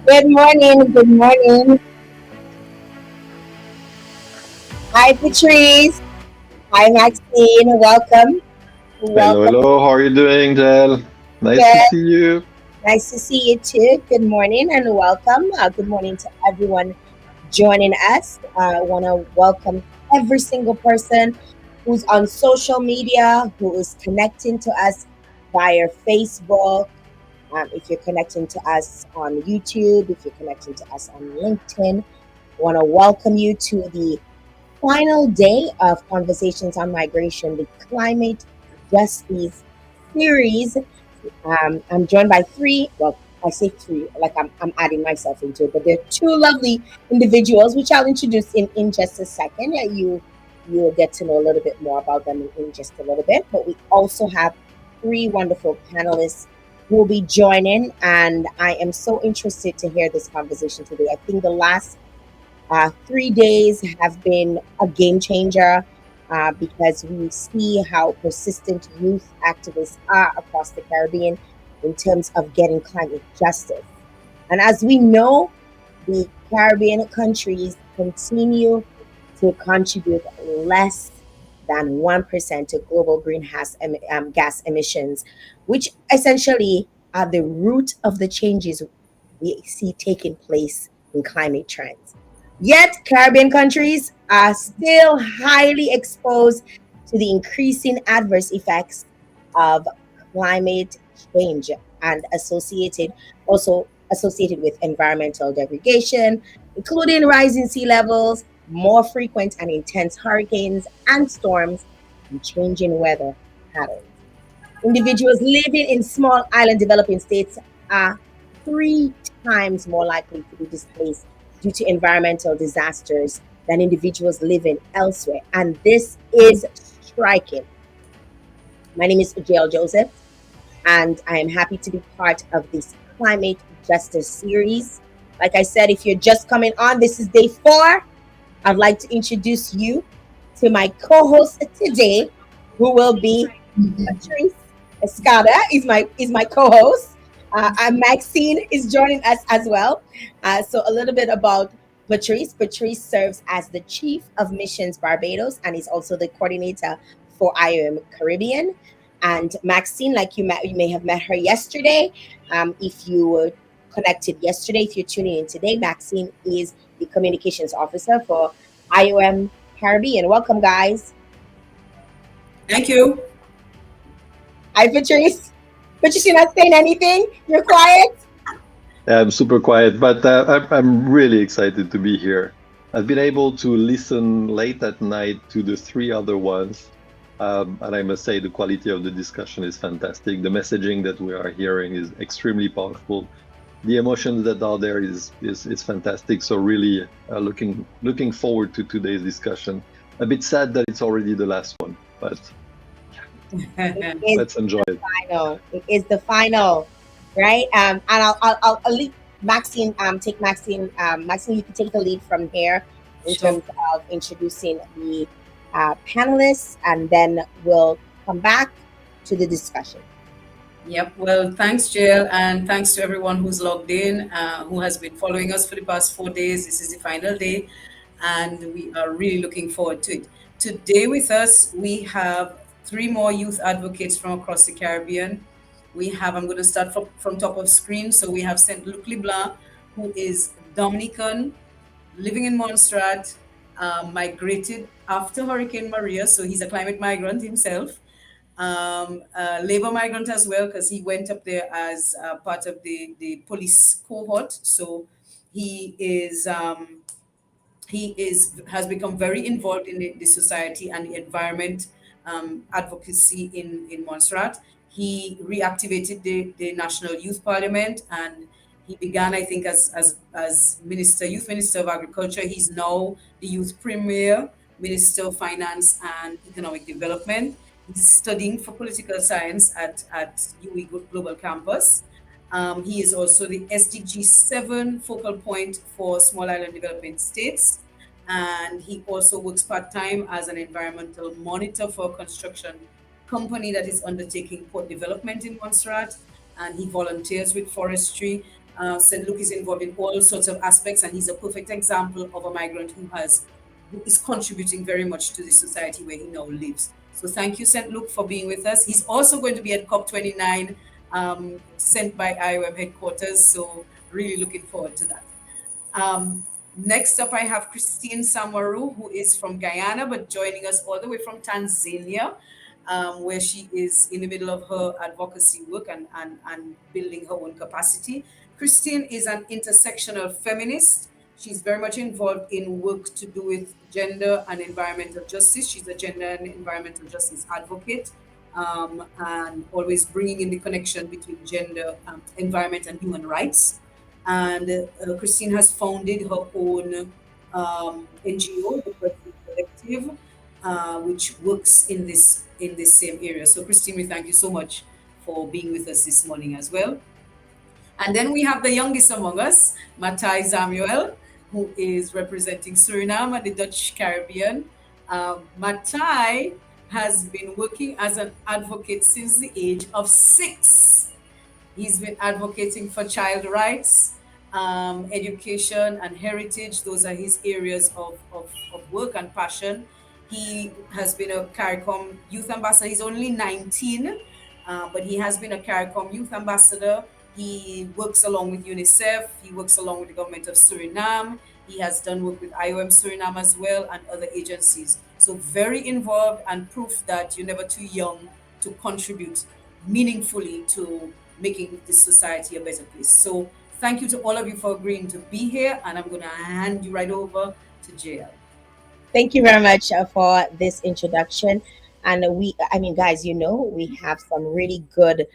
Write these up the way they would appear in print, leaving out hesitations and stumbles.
Good morning. Good morning. Hi, Patrice. Hi, Maxine. Welcome. Hello, Welcome. hello. How are you doing, Del? Nice to Good. see you. Nice to see you too. Good morning and welcome. Good morning to everyone joining us. I want to welcome every single person who's on social media, who is connecting to us via Facebook. If you're connecting to us on YouTube, if you're connecting to us on LinkedIn, I want to welcome you to the final day of Conversations on Migration, the Climate Justice series. I'm joined by three, well, I say three, like I'm adding myself into it, but they're two lovely individuals, which I'll introduce in just a second. You'll get to know a little bit more about them in just a little bit. But we also have three wonderful panelists who will be joining, and I am so interested to hear this conversation today. I think the last 3 days have been a game changer because we see how persistent youth activists are across the Caribbean in terms of getting climate justice. And as we know, the Caribbean countries continue to contribute less than 1% to global greenhouse gas emissions, which essentially are the root of the changes we see taking place in climate trends. Yet, Caribbean countries are still highly exposed to the increasing adverse effects of climate change and also associated with environmental degradation, including rising sea levels, more frequent and intense hurricanes and storms, and changing weather patterns. Individuals living in small island developing states are three times more likely to be displaced due to environmental disasters than individuals living elsewhere. And this is striking. My name is Jael Joseph, and I am happy to be part of this climate justice series. Like I said, if you're just coming on, this is day 4. I'd like to introduce you to my co-host today, who will be Patrice Escada is my co-host. And Maxine is joining us as well. So a little bit about Patrice. Patrice serves as the Chief of Missions Barbados and is also the coordinator for IOM Caribbean. And Maxine, like you may have met her yesterday. If you were connected yesterday, if you're tuning in today, Maxine is the communications officer for IOM Caribbean. Welcome, guys. Thank you. Hi, Patrice. Patrice, you're not saying anything? You're quiet? I'm super quiet, but I'm really excited to be here. I've been able to listen late at night to the three other ones, and I must say the quality of the discussion is fantastic. The messaging that we are hearing is extremely powerful. The emotions that are there is fantastic. So really looking forward to today's discussion. A bit sad that it's already the last one, but It is let's enjoy the it. final. It is the final, right? And I'll leave Maxine. Take Maxine. Maxine, you can take the lead from here in Sure. terms of introducing the panelists, and then we'll come back to the discussion. Yep. Well, thanks, Jill, and thanks to everyone who's logged in, who has been following us for the past 4 days. This is the final day, and we are really looking forward to it. Today with us, we have three more youth advocates from across the Caribbean. We have, I'm going to start from top of screen. So we have Saint Luc Leblanc, who is Dominican, living in Montserrat, migrated after Hurricane Maria. So he's a climate migrant himself, labor migrant as well, because he went up there as part of the police cohort. So he is has become very involved in the society and the environment advocacy in Montserrat. He reactivated the National Youth Parliament, and he began, I think, as youth minister of agriculture. He's now the youth premier, minister of finance and economic development. He's studying for political science at UE Global Campus. He is also the SDG 7 focal point for small island developing states. And he also works part time as an environmental monitor for a construction company that is undertaking port development in Montserrat. And he volunteers with forestry. St. Luke is involved in all sorts of aspects, and he's a perfect example of a migrant who is contributing very much to the society where he now lives. So thank you, St. Luke, for being with us. He's also going to be at COP29, sent by IOM headquarters. So really looking forward to that. Next up, I have Christine Samaru, who is from Guyana, but joining us all the way from Tanzania, where she is in the middle of her advocacy work and building her own capacity. Christine is an intersectional feminist. She's very much involved in work to do with gender and environmental justice. She's a gender and environmental justice advocate, and always bringing in the connection between gender, environment, and human rights. And Christine has founded her own NGO, the Birthday Collective, which works in this same area. So, Christine, we thank you so much for being with us this morning as well. And then we have the youngest among us, Matai Samuel, who is representing Suriname and the Dutch Caribbean. Matai has been working as an advocate since the age of 6. He's been advocating for child rights, education, and heritage. Those are his areas of work and passion. He has been a CARICOM youth ambassador. He's only 19, but he has been a CARICOM youth ambassador. He works along with UNICEF. He works along with the government of Suriname. He has done work with IOM Suriname as well and other agencies. So very involved, and proof that you're never too young to contribute meaningfully to making this society a better place. So thank you to all of you for agreeing to be here, and I'm going to hand you right over to JL. Thank you very much for this introduction. And guys, we have some really good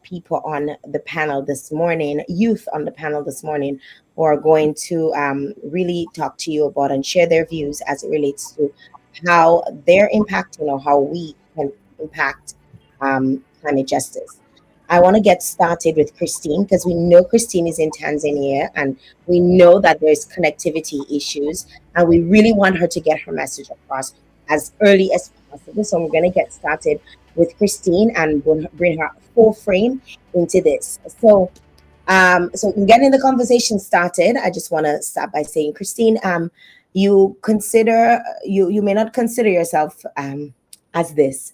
people on the panel this morning, youth on the panel this morning, who are going to really talk to you about and share their views as it relates to how they're impacting or how we can impact climate justice. I want to get started with Christine because we know Christine is in Tanzania and we know that there's connectivity issues, and we really want her to get her message across as early as possible. So we're going to get started with Christine and bring her full frame into this. So getting the conversation started, I just want to start by saying, Christine, you may not consider yourself as this,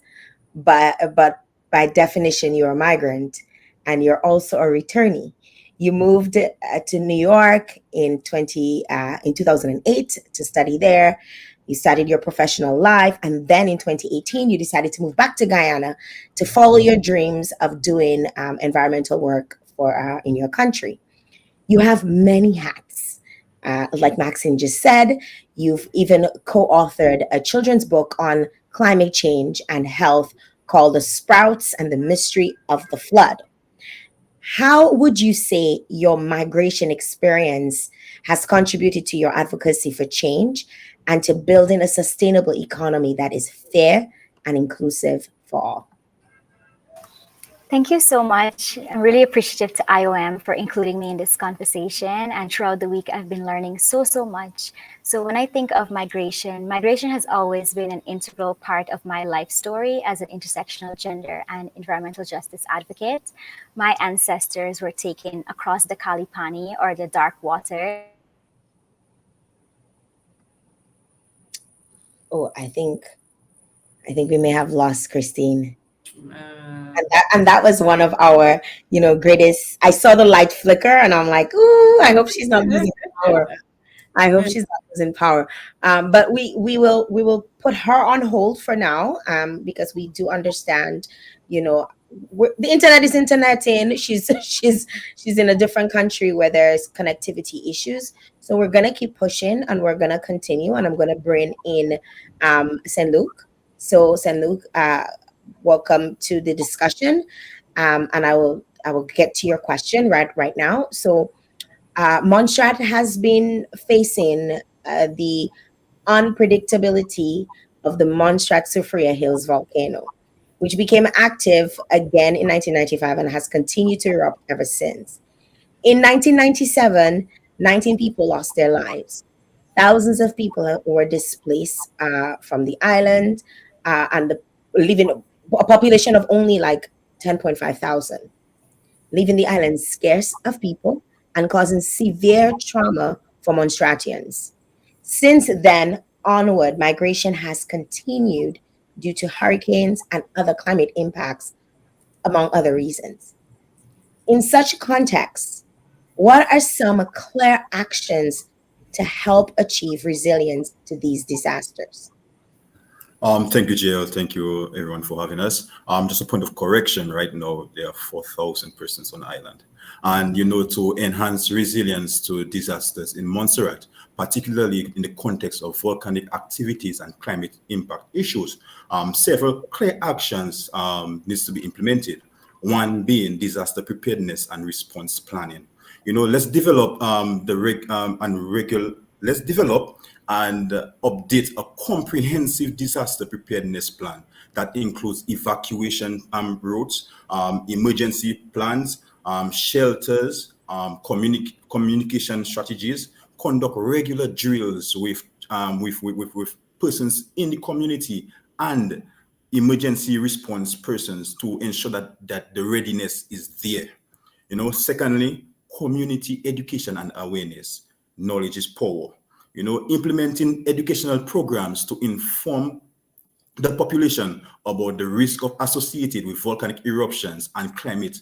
but by definition, you're a migrant and you're also a returnee. You moved to New York in 2008 to study there. You started your professional life, and then in 2018, you decided to move back to Guyana to follow your dreams of doing environmental work for in your country. You have many hats. Like Maxine just said, you've even co-authored a children's book on climate change and health called The Sprouts and the Mystery of the Flood. How would you say your migration experience has contributed to your advocacy for change and to building a sustainable economy that is fair and inclusive for all? Thank you so much. I'm really appreciative to IOM for including me in this conversation. And throughout the week, I've been learning so much. So when I think of migration has always been an integral part of my life story as an intersectional gender and environmental justice advocate. My ancestors were taken across the Kalipani, or the dark water. Oh, I think we may have lost Christine. And that was one of our, greatest. I saw the light flicker, and I'm like, ooh, I hope she's not losing power. But we will put her on hold for now, because we do understand, the internet is interneting. She's in a different country where there's connectivity issues. So we're gonna keep pushing, and we're gonna continue, and I'm gonna bring in St. Luke. So St. Luke, welcome to the discussion, and I will get to your question right now. So Montserrat has been facing the unpredictability of the Montserrat Soufriere Hills volcano, which became active again in 1995 and has continued to erupt ever since. In 1997, 19 people lost their lives. Thousands of people were displaced from the island, and living a population of only like 10.5 thousand. leaving the island scarce of people and causing severe trauma for Monstratians. Since then onward, migration has continued due to hurricanes and other climate impacts, among other reasons. In such contexts, what are some clear actions to help achieve resilience to these disasters? Thank you, JL. Thank you, everyone, for having us. Just a point of correction. Right now, there are 4,000 persons on the island, and to enhance resilience to disasters in Montserrat, particularly in the context of volcanic activities and climate impact issues, several clear actions needs to be implemented. One being disaster preparedness and response planning. Let's develop let's develop and update a comprehensive disaster preparedness plan that includes evacuation routes, emergency plans, shelters, communication strategies, conduct regular drills with persons in the community and emergency response persons to ensure that the readiness is there. Secondly, community education and awareness. Knowledge is power. Implementing educational programs to inform the population about the risk associated with volcanic eruptions and climate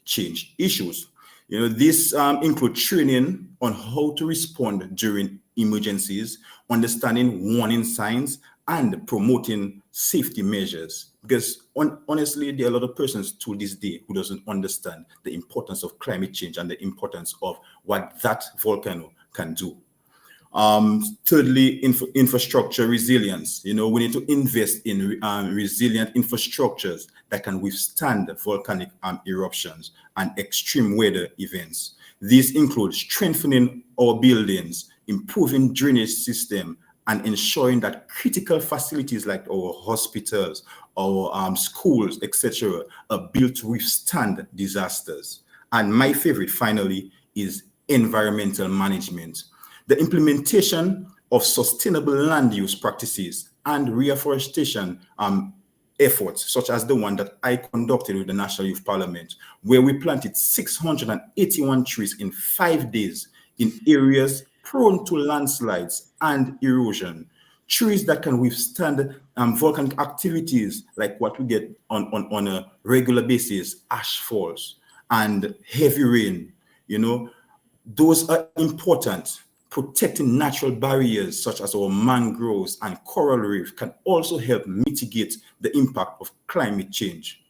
change issues. This include training on how to respond during emergencies, understanding warning signs, and promoting safety measures. Because honestly, there are a lot of persons to this day who doesn't understand the importance of climate change and the importance of what that volcano can do. Thirdly, infrastructure resilience. We need to invest in resilient infrastructures that can withstand volcanic eruptions and extreme weather events. These include strengthening our buildings, improving drainage system, and ensuring that critical facilities like our hospitals, our schools, etc., are built to withstand disasters. And my favorite, finally, is environmental management. The implementation of sustainable land use practices and reforestation efforts, such as the one that I conducted with the National Youth Parliament, where we planted 681 trees in 5 days in areas prone to landslides and erosion. Trees that can withstand volcanic activities like what we get on a regular basis, ash falls and heavy rain. Those are important. Protecting natural barriers such as our mangroves and coral reef can also help mitigate the impact of climate change.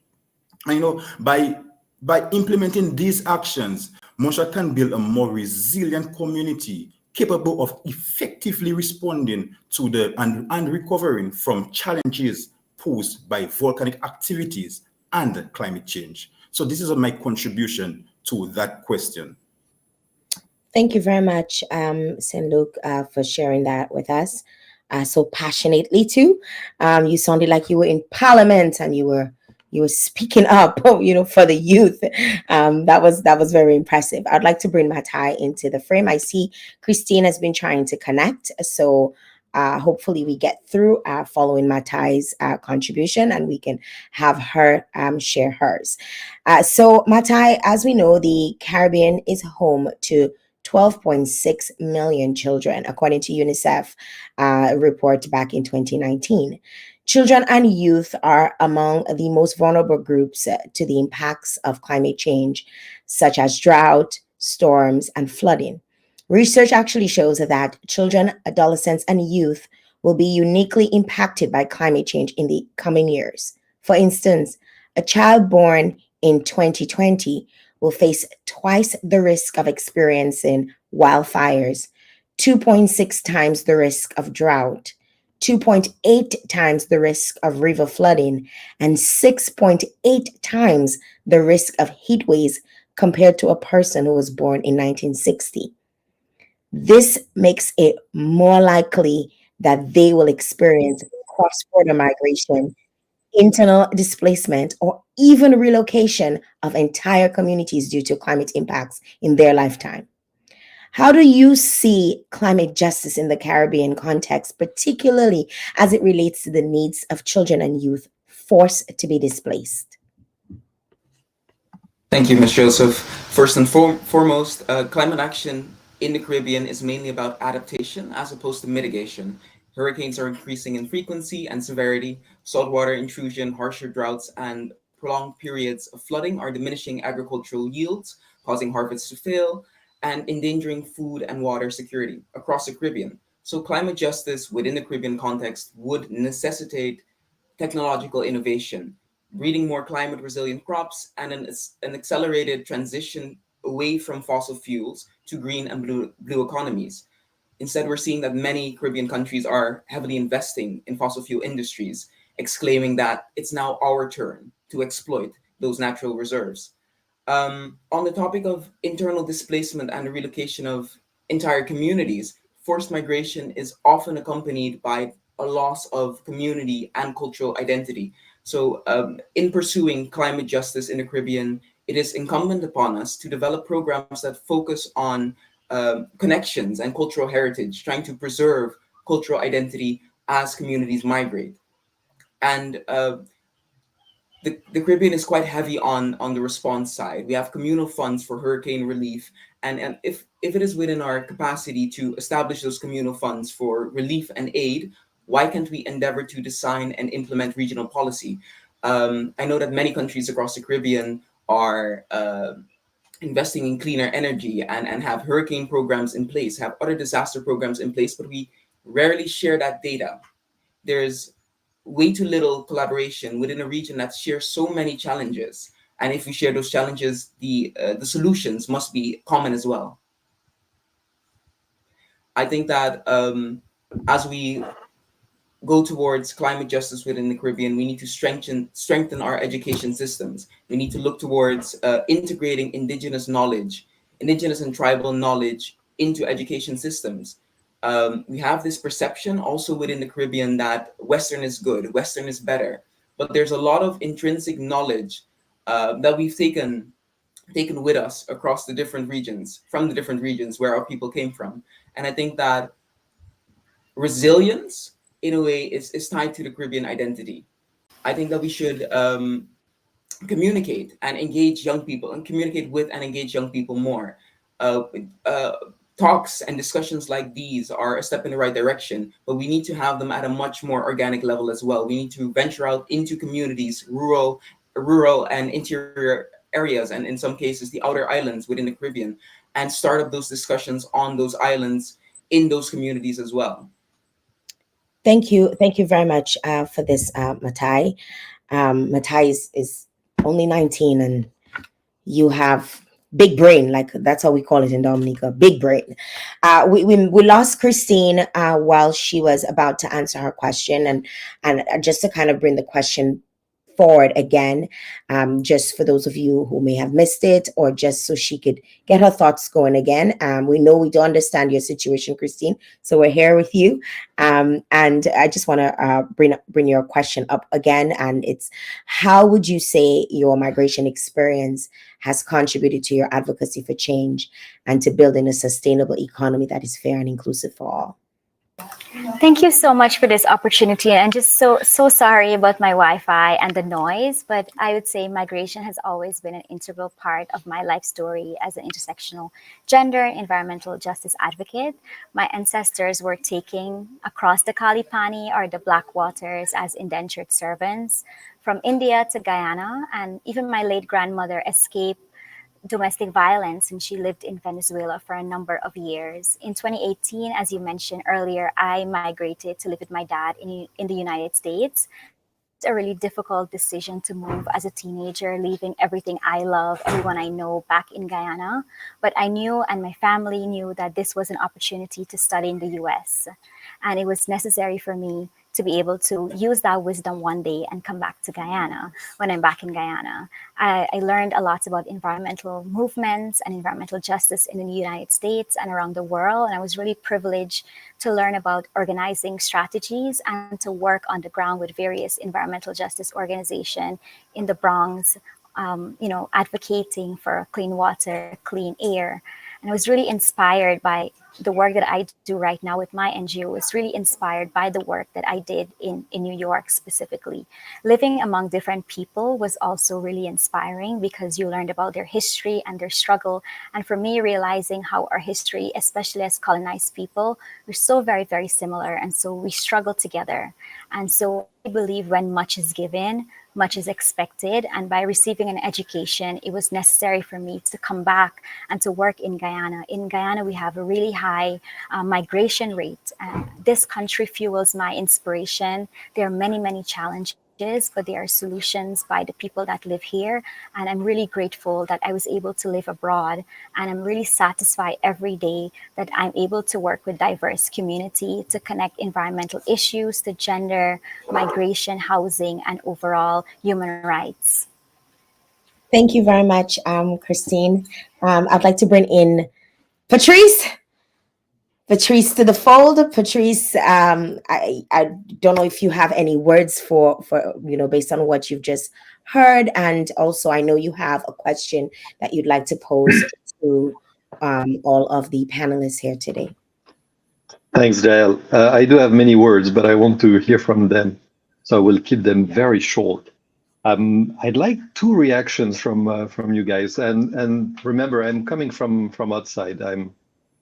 And, by implementing these actions, Montserrat can build a more resilient community capable of effectively responding to and recovering from challenges posed by volcanic activities and climate change. So this is my contribution to that question. Thank you very much, St. Luke, for sharing that with us so passionately too. You sounded like you were in Parliament and you were speaking up, for the youth. That was very impressive. I'd like to bring Matai into the frame. I see Christine has been trying to connect, so hopefully we get through following Matai's contribution and we can have her share hers. So Matai, as we know, the Caribbean is home to 12.6 million children, according to UNICEF report back in 2019. Children and youth are among the most vulnerable groups to the impacts of climate change, such as drought, storms, and flooding. Research actually shows that children, adolescents, and youth will be uniquely impacted by climate change in the coming years. For instance, a child born in 2020 will face twice the risk of experiencing wildfires, 2.6 times the risk of drought, 2.8 times the risk of river flooding, and 6.8 times the risk of heat waves compared to a person who was born in 1960. This makes it more likely that they will experience cross-border migration, internal displacement, or even relocation of entire communities due to climate impacts in their lifetime. How do you see climate justice in the Caribbean context, particularly as it relates to the needs of children and youth forced to be displaced? Thank you, Ms. Joseph. First and foremost, climate action in the Caribbean is mainly about adaptation as opposed to mitigation. Hurricanes are increasing in frequency and severity, saltwater intrusion, harsher droughts, and prolonged periods of flooding are diminishing agricultural yields, causing harvests to fail, and endangering food and water security across the Caribbean. So, climate justice within the Caribbean context would necessitate technological innovation, breeding more climate resilient crops, and an accelerated transition away from fossil fuels to green and blue economies. Instead, we're seeing that many Caribbean countries are heavily investing in fossil fuel industries, exclaiming that it's now our turn to exploit those natural reserves. On the topic of internal displacement and the relocation of entire communities, forced migration is often accompanied by a loss of community and cultural identity. So, in pursuing climate justice in the Caribbean, it is incumbent upon us to develop programs that focus on connections and cultural heritage, trying to preserve cultural identity as communities migrate. And the Caribbean is quite heavy on the response side. We have communal funds for hurricane relief, and if it is within our capacity to establish those communal funds for relief and aid, why can't we endeavor to design and implement regional policy? I know that many countries across the Caribbean are investing in cleaner energy and have hurricane programs in place, have other disaster programs in place, but we rarely share that data. There's way too little collaboration within a region that shares so many challenges. And if we share those challenges, the solutions must be common as well. I think that as we go towards climate justice within the Caribbean, we need to strengthen our education systems. We need to look towards integrating indigenous knowledge, indigenous and tribal knowledge into education systems. We have this perception also within the Caribbean that Western is good, Western is better, but there's a lot of intrinsic knowledge that we've taken with us across the different regions, from the different regions where our people came from. And I think that resilience, in a way, is tied to the Caribbean identity. I think that we should communicate and engage young people and communicate with and engage young people more. Uh, uh, Talks and discussions like these are a step in the right direction, but we need to have them at a much more organic level as well. We need to venture out into communities, rural and interior areas, and in some cases, the outer islands within the Caribbean, and start up those discussions on those islands in those communities as well. Thank you very much for this, Matai. Matai is only 19, and you have big brain, like that's how we call it in Dominica, big brain. We lost Christine while she was about to answer her question, and just to kind of bring the question forward again, just for those of you who may have missed it, or just so she could get her thoughts going again. We know we do understand your situation, Christine, so we're here with you. And I just want to bring your question up again, and it's, how would you say your migration experience has contributed to your advocacy for change and to building a sustainable economy that is fair and inclusive for all? Thank you so much for this opportunity. And just so sorry about my Wi-Fi and the noise, but I would say migration has always been an integral part of my life story as an intersectional gender environmental justice advocate. My ancestors were taken across the Kalipani or the Black Waters as indentured servants from India to Guyana, and even my late grandmother escaped domestic violence, and she lived in Venezuela for a number of years. In 2018, as you mentioned earlier, I migrated to live with my dad in the United States. It's a really difficult decision to move as a teenager, leaving everything I love, everyone I know back in Guyana. But I knew, and my family knew, that this was an opportunity to study in the US. And it was necessary for me to be able to use that wisdom one day and come back to Guyana. When I'm back in Guyana, I learned a lot about environmental movements and environmental justice in the United States and around the world. And I was really privileged to learn about organizing strategies and to work on the ground with various environmental justice organizations in the Bronx, advocating for clean water, clean air. And I was really inspired by the work that I do right now with my NGO. Was really inspired by the work that I did in New York specifically. Living among different people was also really inspiring because you learned about their history and their struggle. And for me, realizing how our history, especially as colonized people, we're so very, very similar. And so we struggle together. And so I believe when much is given, much is expected. And by receiving an education, it was necessary for me to come back and to work in Guyana. In Guyana, we have a really high migration rate. This country fuels my inspiration. There are many, many challenges, but there are solutions by the people that live here. And I'm really grateful that I was able to live abroad. And I'm really satisfied every day that I'm able to work with diverse community to connect environmental issues to gender, migration, housing, and overall human rights. Thank you very much, Christine. I'd like to bring in Patrice. Patrice to the fold. Patrice, I don't know if you have any words for based on what you've just heard, and also I know you have a question that you'd like to pose to all of the panelists here today. Thanks, Jael. I do have many words, but I want to hear from them, so I will keep them very short. I'd like two reactions from you guys, and remember, I'm coming from outside.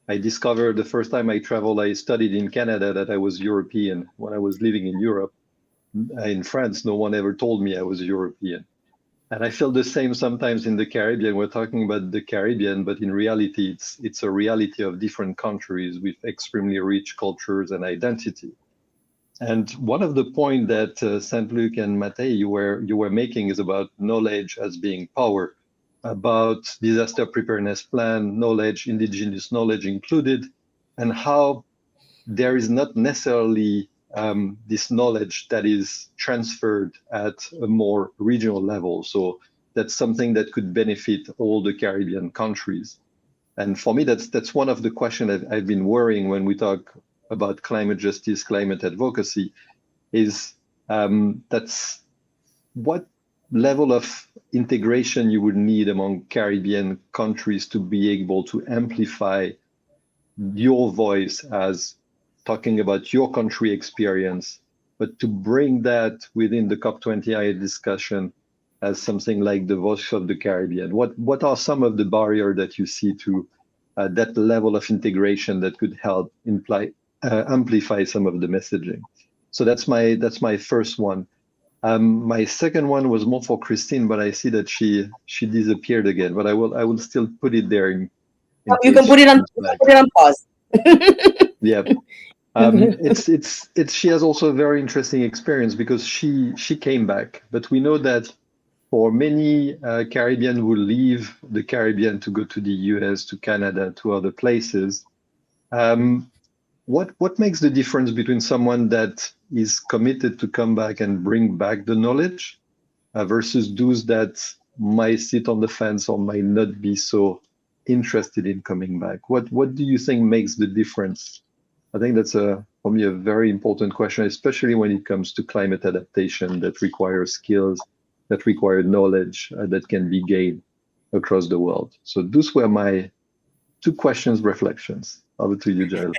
I discovered the first time I traveled, I studied in Canada, that I was European. When I was living in Europe, in France, no one ever told me I was European. And I feel the same sometimes in the Caribbean. We're talking about the Caribbean, but in reality, it's a reality of different countries with extremely rich cultures and identity. And one of the points that Saint-Luc and Matei, you were making is about knowledge as being power, about disaster preparedness plan, knowledge, indigenous knowledge included, and how there is not necessarily this knowledge that is transferred at a more regional level. So that's something that could benefit all the Caribbean countries. And for me, that's one of the questions that I've been worrying when we talk about climate justice, climate advocacy, is that's what level of integration you would need among Caribbean countries to be able to amplify your voice as talking about your country experience, but to bring that within the COP20 discussion as something like the voice of the Caribbean. What are some of the barriers that you see to that level of integration that could help amplify some of the messaging? So that's my first one. My second one was more for Christine, but I see that she disappeared again. But I will still put it there. You can put it on pause. Yeah. She has also a very interesting experience because she came back, but we know that for many Caribbean who leave the Caribbean to go to the US, to Canada, to other places, what makes the difference between someone that is committed to come back and bring back the knowledge versus those that might sit on the fence or might not be so interested in coming back? What do you think makes the difference? I think that's for me a very important question, especially when it comes to climate adaptation that requires skills, that require knowledge that can be gained across the world. So those were my two questions, reflections. Over to you, Jael.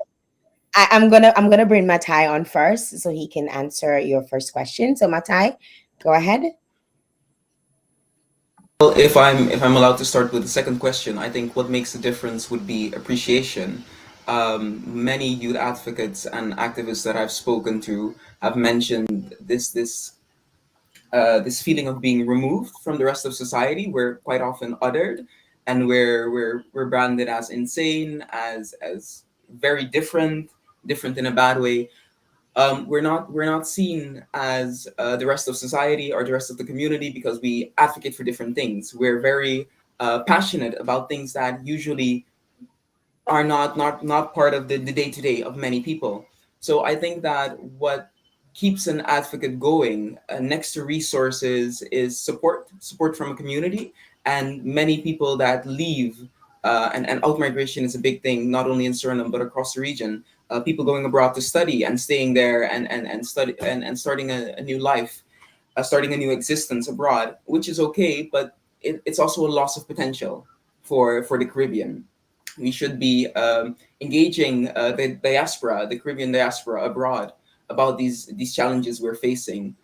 I'm gonna bring Matei on first so he can answer your first question. So Matei, go ahead. Well, if I'm allowed to start with the second question, I think what makes a difference would be appreciation. Many youth advocates and activists that I've spoken to have mentioned this feeling of being removed from the rest of society. We're quite often othered, and we're branded as insane, as very different in a bad way. We're not seen as the rest of society or the rest of the community because we advocate for different things. We're very passionate about things that usually are not part of the day-to-day of many people. So I think that what keeps an advocate going next to resources is support from a community, and many people that leave and out-migration is a big thing, not only in Suriname but across the region. People going abroad to study and staying there and study and starting a new life, starting a new existence abroad, which is okay, but it's also a loss of potential for the Caribbean. We should be engaging the diaspora, the Caribbean diaspora abroad, about these challenges we're facing,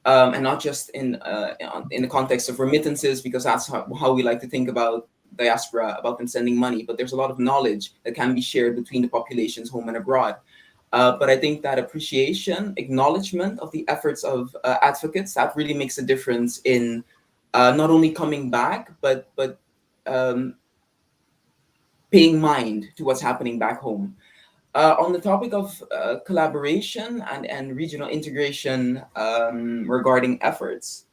and not just in the context of remittances, because that's how we like to think about diaspora, about them sending money. But there's a lot of knowledge that can be shared between the populations home and abroad. But I think that appreciation, acknowledgement of the efforts of advocates, that really makes a difference in not only coming back, but paying mind to what's happening back home. On the topic of collaboration and regional integration regarding efforts,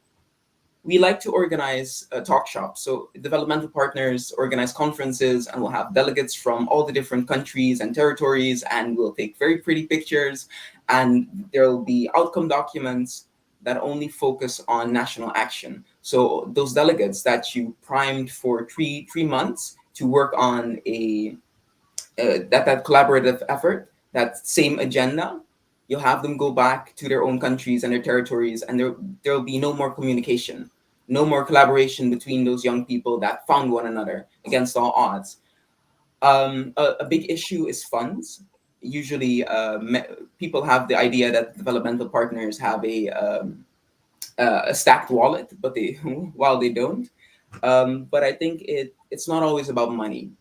we like to organize talk shops. So developmental partners organize conferences, and we'll have delegates from all the different countries and territories, and we'll take very pretty pictures, and there'll be outcome documents that only focus on national action. So those delegates that you primed for three months to work on that collaborative effort, that same agenda, you'll have them go back to their own countries and their territories, and there'll be no more communication, no more collaboration between those young people that found one another against all odds. A big issue is funds. Usually, people have the idea that developmental partners have a stacked wallet, but while they don't. But I think it's not always about money.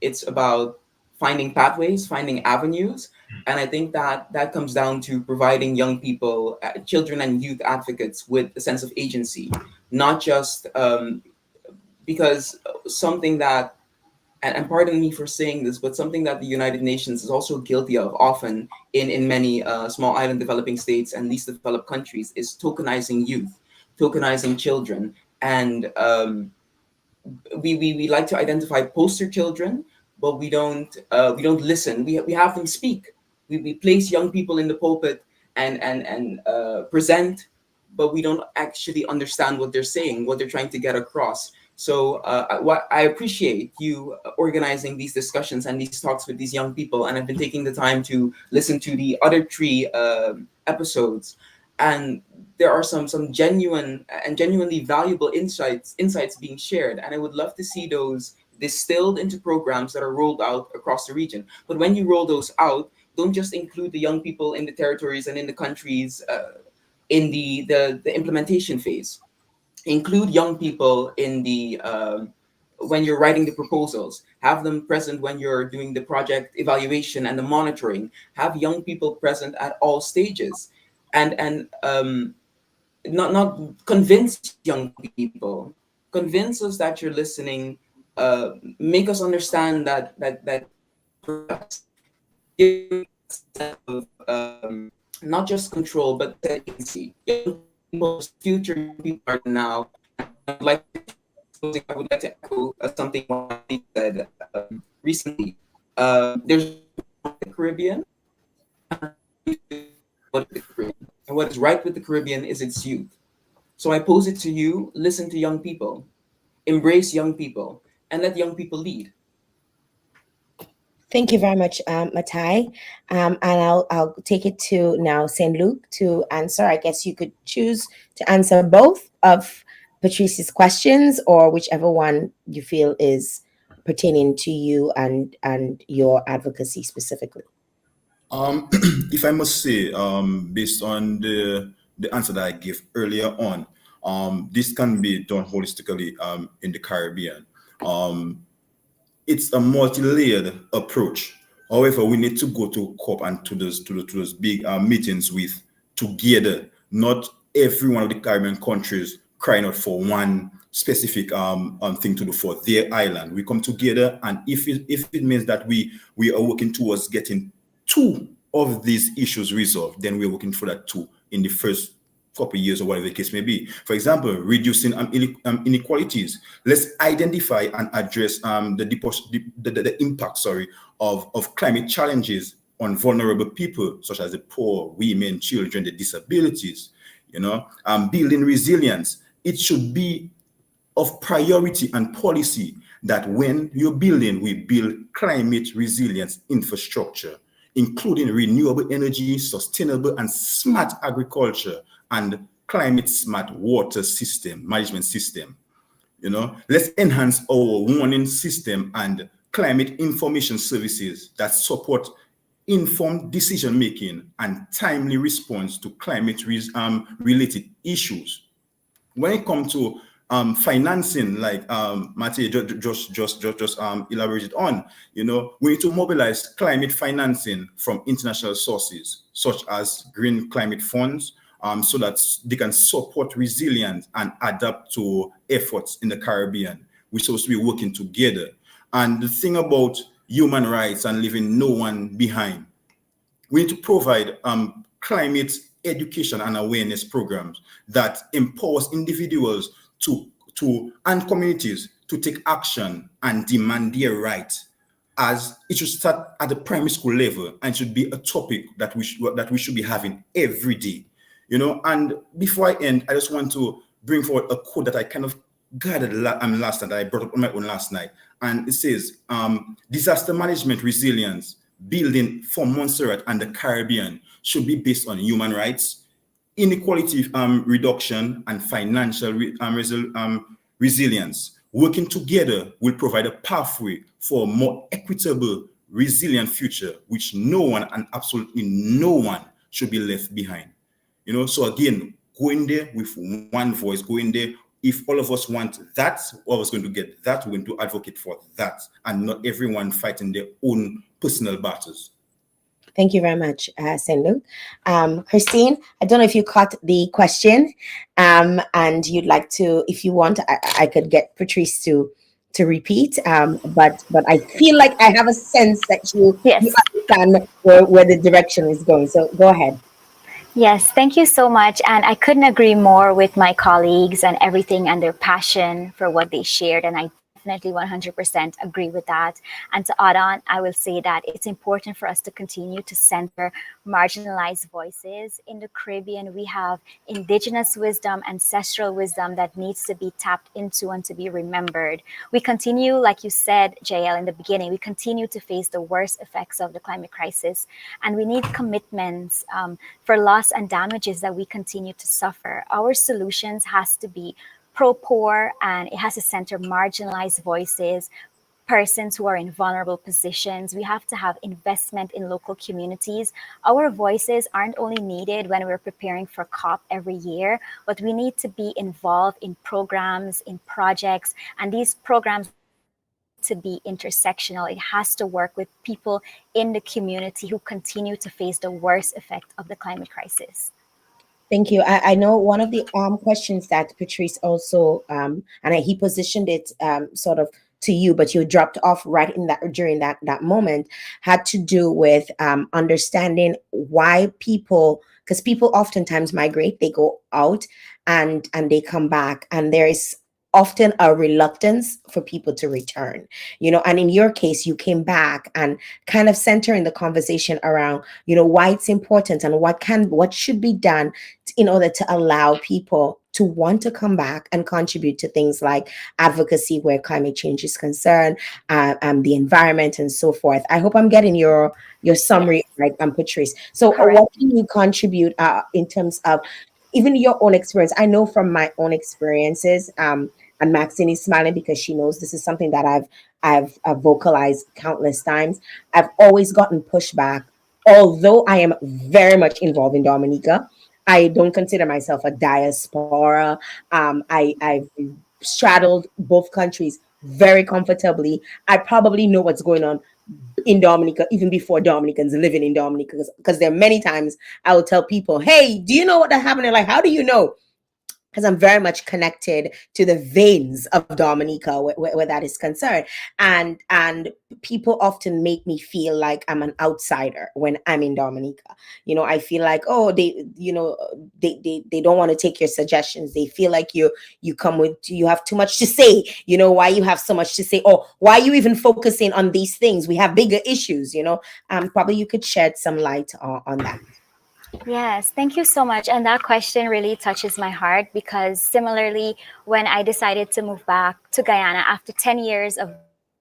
It's about finding pathways, finding avenues. And I think that comes down to providing young people, children and youth advocates with a sense of agency, not just because something that, and pardon me for saying this, but something that the United Nations is also guilty of often in many small island developing states and least developed countries is tokenizing youth, tokenizing children. And we like to identify poster children, but we don't listen. We have them speak. We place young people in the pulpit and present, but we don't actually understand what they're saying, what they're trying to get across. So I appreciate you organizing these discussions and these talks with these young people, and I've been taking the time to listen to the other 3 episodes, and there are some genuinely valuable insights being shared, and I would love to see those distilled into programs that are rolled out across the region. But when you roll those out, don't just include the young people in the territories and in the countries in the implementation phase. Include young people in the when you're writing the proposals. Have them present when you're doing the project evaluation and the monitoring. Have young people present at all stages, and not convince young people. Convince us that you're listening. Make us understand that not just control but agency. Young people's future people are now. I would like to echo something Wally said recently. There's the Caribbean. And what is right with the Caribbean is its youth. So I pose it to you: listen to young people, embrace young people, and let young people lead. Thank you very much, Matai. And I'll take it to now St. Luke to answer. I guess you could choose to answer both of Patrice's questions, or whichever one you feel is pertaining to you and your advocacy specifically. If I must say, based on the answer that I gave earlier on, this can be done holistically in the Caribbean. It's a multi-layered approach. However, we need to go to COP and to those big meetings with together. Not every one of the Caribbean countries crying out for one specific thing to do for their island. We come together, and if it means that we are working towards getting 2 of these issues resolved, then we're working for that 2 in the first couple of years or whatever the case may be. For example, reducing inequalities. Let's identify and address the impact, of climate challenges on vulnerable people, such as the poor, women, children, the disabilities. Building resilience. It should be of priority and policy that when you're building, we build climate resilience infrastructure, including renewable energy, sustainable and smart agriculture, and climate smart water system management system. Let's enhance our warning system and climate information services that support informed decision making and timely response to climate related issues. When it comes to financing, like Matthew just elaborated on, we need to mobilize climate financing from international sources, such as green climate funds, so that they can support resilience and adapt to efforts in the Caribbean. We're supposed to be working together. And the thing about human rights and leaving no one behind, we need to provide climate education and awareness programs that empowers individuals and communities to take action and demand their rights. As it should start at the primary school level and should be a topic that we should be having every day. And before I end, I just want to bring forward a quote that I kind of gathered last night, that I brought up on my own last night. And it says, disaster management resilience building for Montserrat and the Caribbean should be based on human rights, inequality reduction, and financial resilience. Working together will provide a pathway for a more equitable, resilient future, which no one and absolutely no one should be left behind. So again, go in there with one voice, go in there. If all of us want that, all of us going to get that, we're going to advocate for that, and not everyone fighting their own personal battles. Thank you very much, Sendu. Christine, I don't know if you caught the question, and you'd like to, if you want, I could get Patrice to repeat, but I feel like I have a sense that you understand where the direction is going. So go ahead. Yes, thank you so much. And I couldn't agree more with my colleagues and everything and their passion for what they shared. And I definitely 100% agree with that. And to add on, I will say that it's important for us to continue to center marginalized voices. In the Caribbean, we have indigenous wisdom, ancestral wisdom that needs to be tapped into and to be remembered. We continue, like you said, JL, in the beginning, we continue to face the worst effects of the climate crisis. And we need commitments for loss and damages that we continue to suffer. Our solutions has to be pro-poor, and it has to center marginalized voices, persons who are in vulnerable positions. We have to have investment in local communities. Our voices aren't only needed when we're preparing for COP every year, but we need to be involved in programs, in projects, and these programs to be intersectional. It has to work with people in the community who continue to face the worst effect of the climate crisis. Thank you. I know one of the questions that Patrice also, he positioned it sort of to you, but you dropped off right in that during that moment, had to do with understanding why people, because people oftentimes migrate, they go out and they come back, and there is often a reluctance for people to return, and in your case, you came back and kind of centering the conversation around, why it's important and what should be done in order to allow people to want to come back and contribute to things like advocacy where climate change is concerned, the environment and so forth. I hope I'm getting your summary right, Patrice. So what can you contribute in terms of even your own experience? I know from my own experiences, and Maxine is smiling because she knows this is something that I've vocalized countless times. I've always gotten pushback, although I am very much involved in Dominica. I don't consider myself a diaspora. I've straddled both countries very comfortably. I probably know what's going on in Dominica even before Dominicans living in Dominica, because there are many times I will tell people, hey, do you know what happened? They're like, how do you know? Because I'm very much connected to the veins of Dominica where that is concerned. And people often make me feel like I'm an outsider when I'm in Dominica. I feel like, oh, they don't want to take your suggestions. They feel like you have too much to say. Why you have so much to say? Or why are you even focusing on these things? We have bigger issues, probably you could shed some light on that. Yes, thank you so much. And that question really touches my heart, because similarly, when I decided to move back to Guyana after 10 years of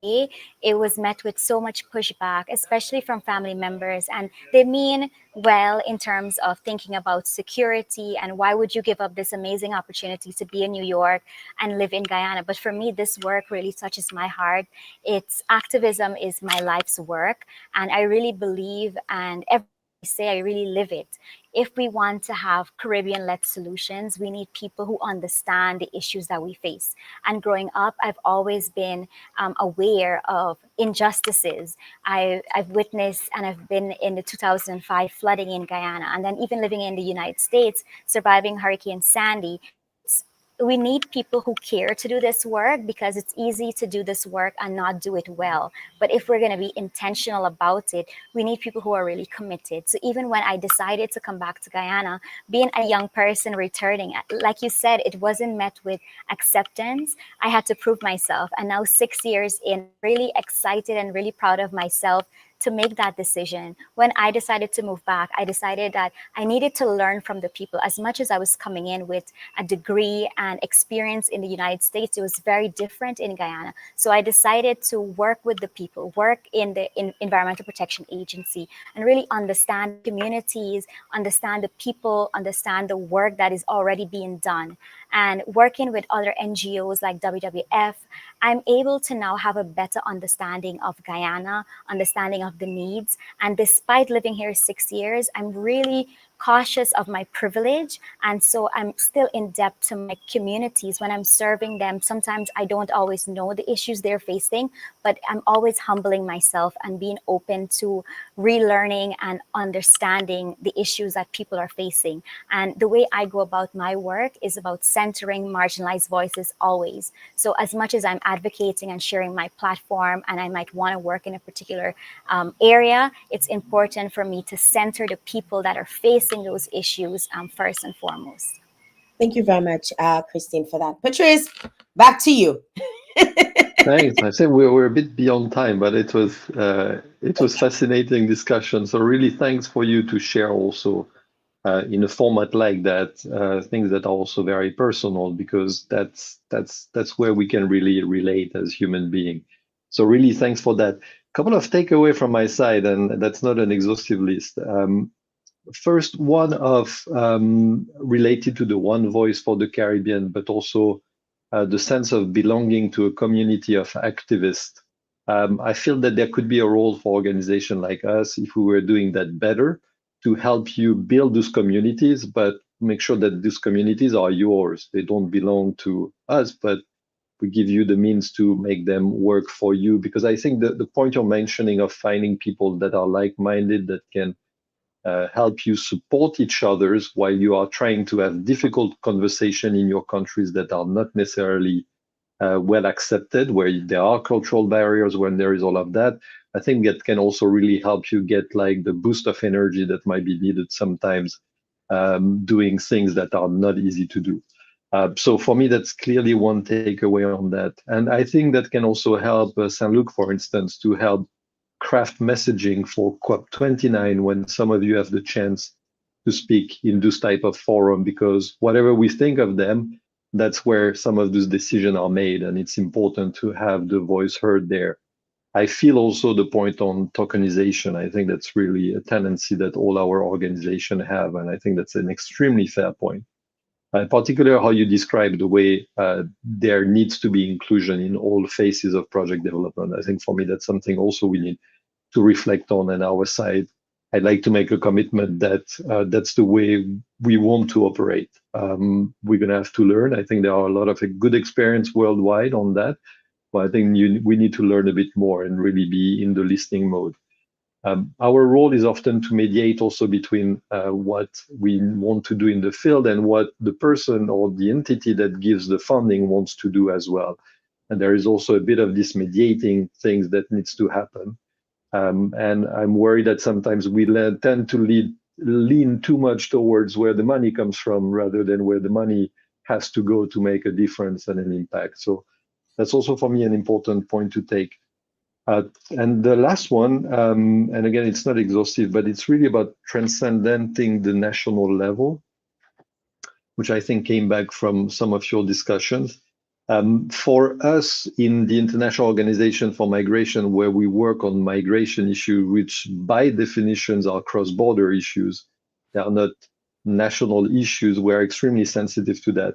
it was met with so much pushback, especially from family members. And they mean well in terms of thinking about security and why would you give up this amazing opportunity to be in New York and live in Guyana. But for me, this work really touches my heart. It's activism is my life's work. And I really believe, and every say I really live it. If we want to have Caribbean-led solutions, we need people who understand the issues that we face. And growing up, I've always been aware of injustices. I've witnessed and I've been in the 2005 flooding in Guyana, and then even living in the United States, surviving Hurricane Sandy. We need people who care to do this work, because it's easy to do this work and not do it well. But if we're going to be intentional about it, we need people who are really committed. So even when I decided to come back to Guyana, being a young person returning, like you said, it wasn't met with acceptance. I had to prove myself. And now 6 years in, really excited and really proud of myself to make that decision. When I decided to move back, I decided that I needed to learn from the people. As much as I was coming in with a degree and experience in the United States, it was very different in Guyana. So I decided to work with the people, work in the Environmental Protection Agency, and really understand communities, understand the people, understand the work that is already being done. And working with other NGOs like WWF, I'm able to now have a better understanding of Guyana, understanding of the needs. And despite living here 6 years, I'm really cautious of my privilege. And so I'm still in debt to my communities when I'm serving them. Sometimes I don't always know the issues they're facing, but I'm always humbling myself and being open to relearning and understanding the issues that people are facing. And the way I go about my work is about centering marginalized voices always. So as much as I'm advocating and sharing my platform, and I might want to work in a particular area, it's important for me to center the people that are facing those issues first and foremost. Thank you very much, Christine, for that. Patrice, back to you. Thanks. I think we're a bit beyond time, but it was fascinating discussion. So really, thanks for you to share also in a format like that things that are also very personal, because that's where we can really relate as human beings. So really, thanks for that. Couple of takeaway from my side, and that's not an exhaustive list. First, one of related to the One Voice for the Caribbean, but also the sense of belonging to a community of activists. I feel that there could be a role for organizations like us if we were doing that better, to help you build those communities, but make sure that these communities are yours. They don't belong to us, but we give you the means to make them work for you. Because I think that the point you're mentioning of finding people that are like-minded, that can help you support each other's while you are trying to have difficult conversation in your countries that are not necessarily well accepted, where there are cultural barriers, when there is all of that. I think that can also really help you get like the boost of energy that might be needed sometimes doing things that are not easy to do. So for me, that's clearly one takeaway on that. And I think that can also help Saint-Luc, for instance, to help craft messaging for COP29 when some of you have the chance to speak in this type of forum, because whatever we think of them, that's where some of those decisions are made, and it's important to have the voice heard there. I feel also the point on tokenization. I think that's really a tendency that all our organizations have, and I think that's an extremely fair point. Particularly how you describe the way there needs to be inclusion in all phases of project development. I think for me, that's something also we need to reflect on our side. I'd like to make a commitment that that's the way we want to operate. We're going to have to learn. I think there are a lot of good experience worldwide on that, but I think we need to learn a bit more and really be in the listening mode. Our role is often to mediate also between what we want to do in the field and what the person or the entity that gives the funding wants to do as well. And there is also a bit of this mediating things that needs to happen. And I'm worried that sometimes we tend to lean too much towards where the money comes from rather than where the money has to go to make a difference and an impact. So that's also for me an important point to take. And the last one, and again, it's not exhaustive, but it's really about transcending the national level, which I think came back from some of your discussions. For us in the International Organization for Migration, where we work on migration issues, which by definitions are cross-border issues, they are not national issues, we're extremely sensitive to that.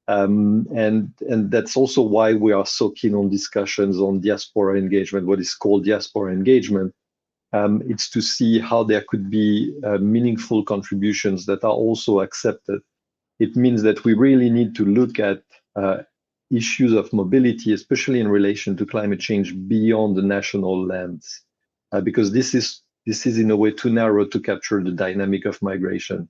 And that's also why we are so keen on discussions on diaspora engagement, what is called diaspora engagement. It's to see how there could be meaningful contributions that are also accepted. It means that we really need to look at issues of mobility, especially in relation to climate change, beyond the national lens, because this is in a way too narrow to capture the dynamic of migration,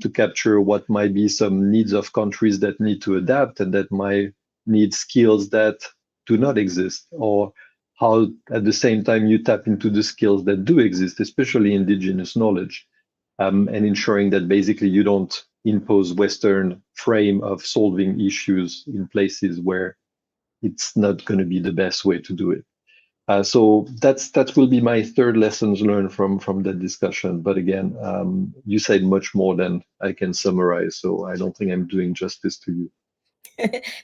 to capture what might be some needs of countries that need to adapt and that might need skills that do not exist, or how at the same time you tap into the skills that do exist, especially indigenous knowledge, and ensuring that basically you don't impose Western frame of solving issues in places where it's not going to be the best way to do it. So that will be my third lessons learned from that discussion. But again, you said much more than I can summarize, so I don't think I'm doing justice to you.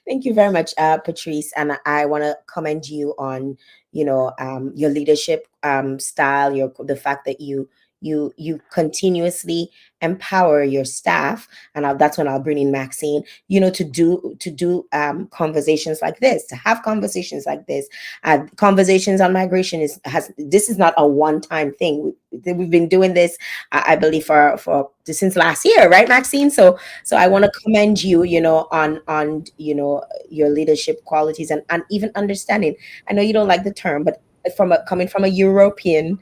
Thank you very much, Patrice. And I want to commend you on, your leadership style, the fact that you continuously empower your staff, and that's when I'll bring in Maxine. To do conversations like this, to have conversations like this. Conversations on migration this is not a one-time thing. We've been doing this, I believe, for since last year, right, Maxine? So I want to commend you, on your leadership qualities and even understanding. I know you don't like the term, but coming from a European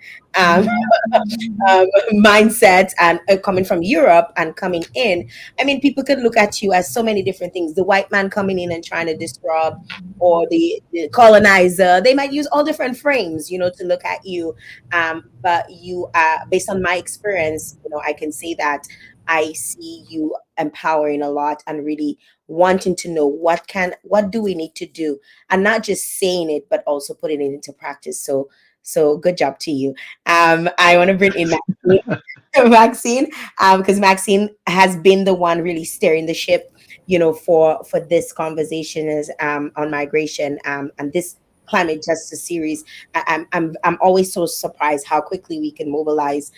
mindset, and coming from Europe and coming in, I mean, people could look at you as so many different things. The white man coming in and trying to disrupt, or the colonizer. They might use all different frames, to look at you. But you, based on my experience, I can say that I see you empowering a lot and really wanting to know what do we need to do, and not just saying it, but also putting it into practice. So good job to you. I want to bring in Maxine, because Maxine has been the one really steering the ship, for this conversation is on migration, and this climate justice series. I'm always so surprised how quickly we can mobilize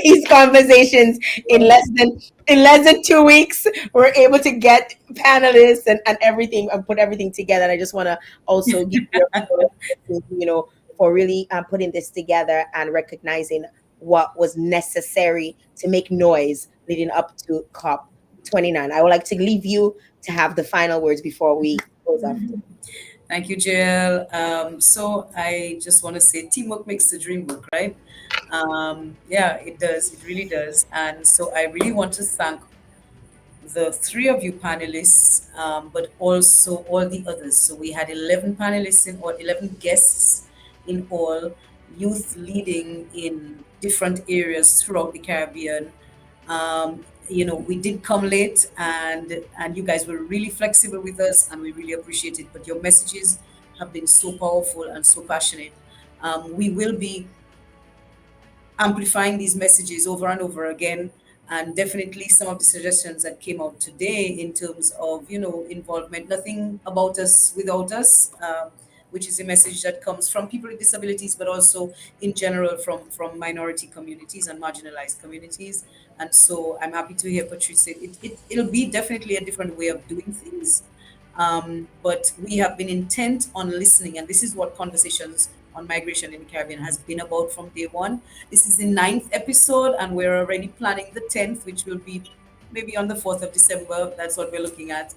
these conversations in less than 2 weeks. We're able to get panelists and everything, and put everything together. And I just want to also give you for really putting this together and recognizing what was necessary to make noise leading up to COP29. I would like to leave you to have the final words before we close off. Thank you, JL. So I just want to say teamwork makes the dream work, right? Yeah, it does. It really does. And so I really want to thank the three of you panelists, but also all the others. So we had 11 panelists or 11 guests in all, youth leading in different areas throughout the Caribbean. We did come late, and you guys were really flexible with us, and we really appreciate it. But your messages have been so powerful and so passionate. We will be amplifying these messages over and over again, and definitely some of the suggestions that came out today in terms of involvement, nothing about us without us, which is a message that comes from people with disabilities, but also in general from minority communities and marginalized communities. And so I'm happy to hear Patrice say it'll be definitely a different way of doing things. But we have been intent on listening, and this is what Conversations on Migration in the Caribbean has been about from day one. This is the 9th episode, and we're already planning the 10th, which will be maybe on the 4th of December. That's what we're looking at.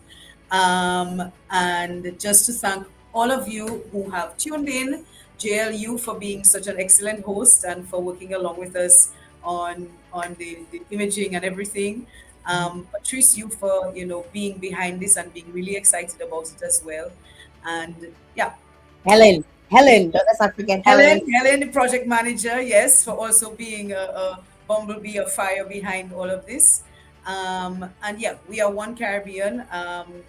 And just to thank all of you who have tuned in, JLU for being such an excellent host and for working along with us on the imaging and everything. Patrice, you for being behind this and being really excited about it as well. And yeah, Helen, let's not forget Helen, the project manager, yes, for also being a bumblebee of fire behind all of this. And yeah, we are one Caribbean.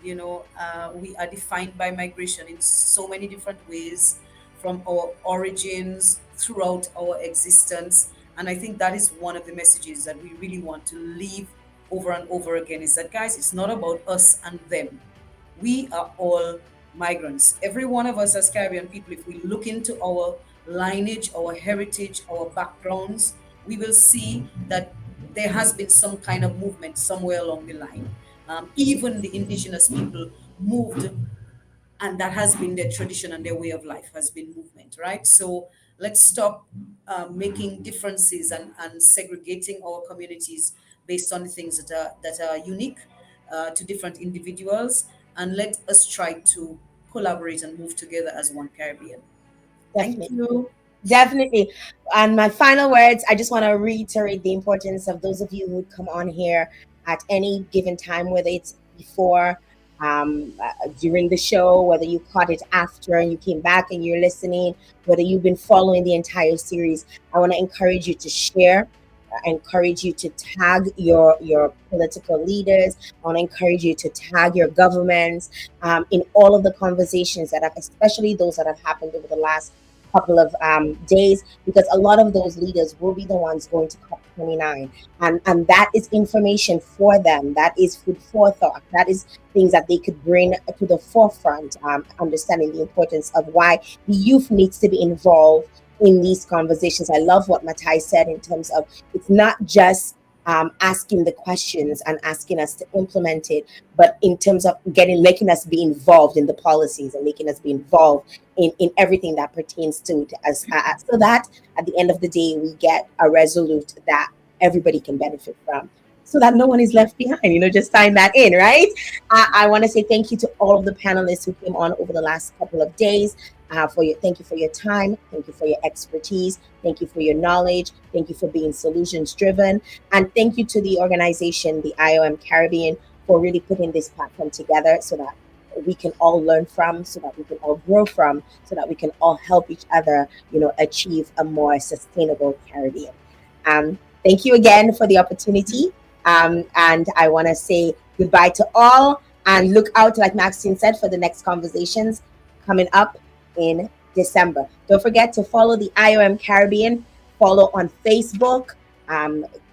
We are defined by migration in so many different ways, from our origins throughout our existence. And I think that is one of the messages that we really want to leave over and over again, is that, guys, it's not about us and them. We are all migrants. Every one of us as Caribbean people, if we look into our lineage, our heritage, our backgrounds, we will see that there has been some kind of movement somewhere along the line. Even the indigenous people moved, and that has been their tradition and their way of life has been movement, right? So let's stop making differences and segregating our communities based on the things that are unique to different individuals, and let us try to collaborate and move together as one Caribbean. Thank Definitely. you. Definitely. And my final words, I just want to reiterate the importance of those of you who come on here at any given time, whether it's before, during the show, whether you caught it after and you came back and you're listening, whether you've been following the entire series. I want to encourage you to share. I encourage you to tag your political leaders. I want to encourage you to tag your governments in all of the conversations that have, especially those that have happened over the last couple of days, because a lot of those leaders will be the ones going to COP29, and that is information for them. That is food for thought. That is things that they could bring to the forefront, understanding the importance of why the youth needs to be involved in these conversations. I love what Matai said in terms of it's not just asking the questions and asking us to implement it, but in terms of making us be involved in the policies and making us be involved in everything that pertains to us, so that at the end of the day we get a resolute that everybody can benefit from, so that no one is left behind. Just sign that in, right? I want to say thank you to all of the panelists who came on over the last couple of days. Thank you for your time. Thank you for your expertise. Thank you for your knowledge. Thank you for being solutions driven. And thank you to the organization, the IOM Caribbean, for really putting this platform together so that we can all learn from, so that we can all grow from, so that we can all help each other, achieve a more sustainable Caribbean. Thank you again for the opportunity. And I want to say goodbye to all, and look out, like Maxine said, for the next conversations coming up in December. Don't forget to follow the IOM Caribbean. Follow on Facebook.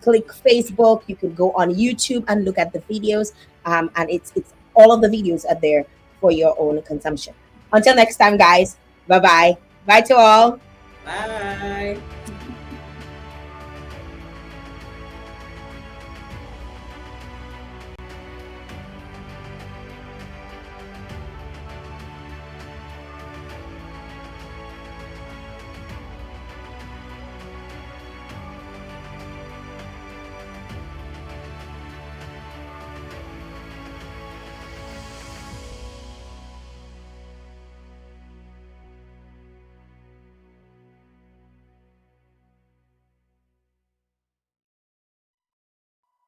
Click Facebook. You can go on YouTube and look at the videos. And it's all of the videos are there for your own consumption. Until next time, guys. Bye-bye. Bye to all. Bye.